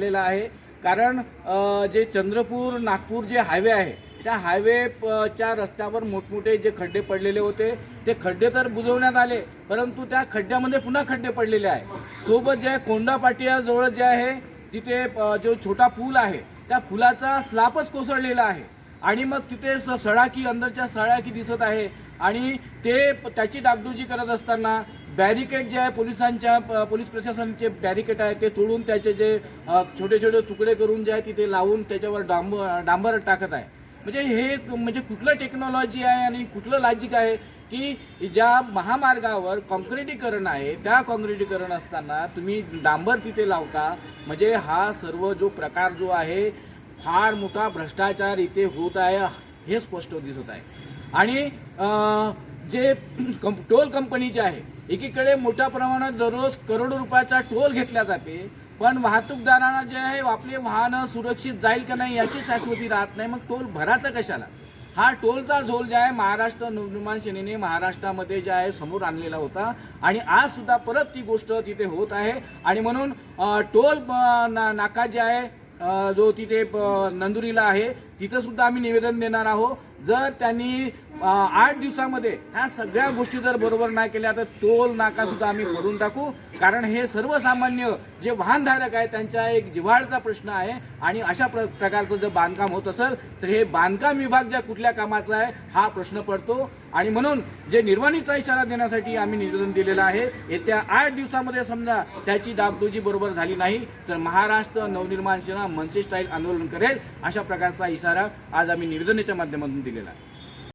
झालेला आहे। कारण जे चंद्रपूर नागपूर जे हायवे आहे त्या हायवेच्या रस्त्यावर मोठमोठे जे खड्डे पडलेले होते ते खड्डे तर बुजवण्यात आले, परंतु त्या खड्ड्यामध्ये पुन्हा खड्डे पडलेले आहे। सोबत जे कोंडापाटियाजवळ जे आहे तिथे जो छोटा पूल आहे त्या पुलाचा स्लॅबच कोसळलेला आहे आणि मग तिथे सळाकी अंदरच्या सळाकी दिसत आहे आणि ते त्याची डागडुजी करत असताना बॅरिकेड जे आहे पोलीस प्रशासनाचे बॅरिकेड आहे ते तोडून त्याचे जे छोटे छोटे तुकडे करून जे आहे तिथे लावून त्याच्यावर डांबर टाकत आहे। म्हणजे हे म्हणजे कुठलं टेक्नॉलॉजी आहे आणि कुठलं लॉजिक आहे की ज्या महामार्गावर काँक्रिटीकरण आहे त्या काँक्रिटीकरण असताना तुम्ही डांबर तिथे लावता। म्हणजे हा सर्व जो प्रकार जो आहे फार मोठा भ्रष्टाचार इथे होत आहे हे स्पष्ट दिसत आहे। आणि जे टोल कंपनी जे आहे एकीकडे मोठ्या प्रमाणात दररोज करोडो रुपयाचा टोल घेतला जाते, पण वाहतूकदारांना जे आहे आपले वाहन सुरक्षित जाईल का नाही याची शाश्वती राहत नाही। मग टोल भरायचा कशाला? हा टोलचा झोल जे आहे महाराष्ट्र नवनिर्माण सेनेने महाराष्ट्रामध्ये जे आहे समोर आणलेला होता आणि आज सुद्धा परत ती गोष्ट तिथे होत आहे। आणि म्हणून टोल नाका जे आहे जो तिथे नंदुरीला आहे तिथं सुद्धा आम्ही निवेदन देणार आहोत। जर त्यांनी 8 दिवसामध्ये ह्या सगळ्या गोष्टी जर बरोबर नाही केल्या तर टोल नाका सुद्धा आम्ही भरून टाकू। कारण हे सर्वसामान्य जे वाहनधारक आहे त्यांचा एक जिव्हाळ्याचा प्रश्न आहे आणि अशा प्रकारचं जर बांधकाम होत असेल तर हे बांधकाम विभाग ज्या कुठल्या कामाचा आहे हा प्रश्न पडतो। आणि म्हणून जे निर्वाणीचा इशारा देण्यासाठी आम्ही निवेदन दिलेलं आहे, येत्या 8 दिवसामध्ये समजा त्याची डागडुजी बरोबर झाली नाही तर महाराष्ट्र नवनिर्माण सेना मनसे स्टाईल आंदोलन करेल, अशा प्रकारचा इशारा आज आम्ही निवेदनाच्या माध्यमातून दिलेला आहे।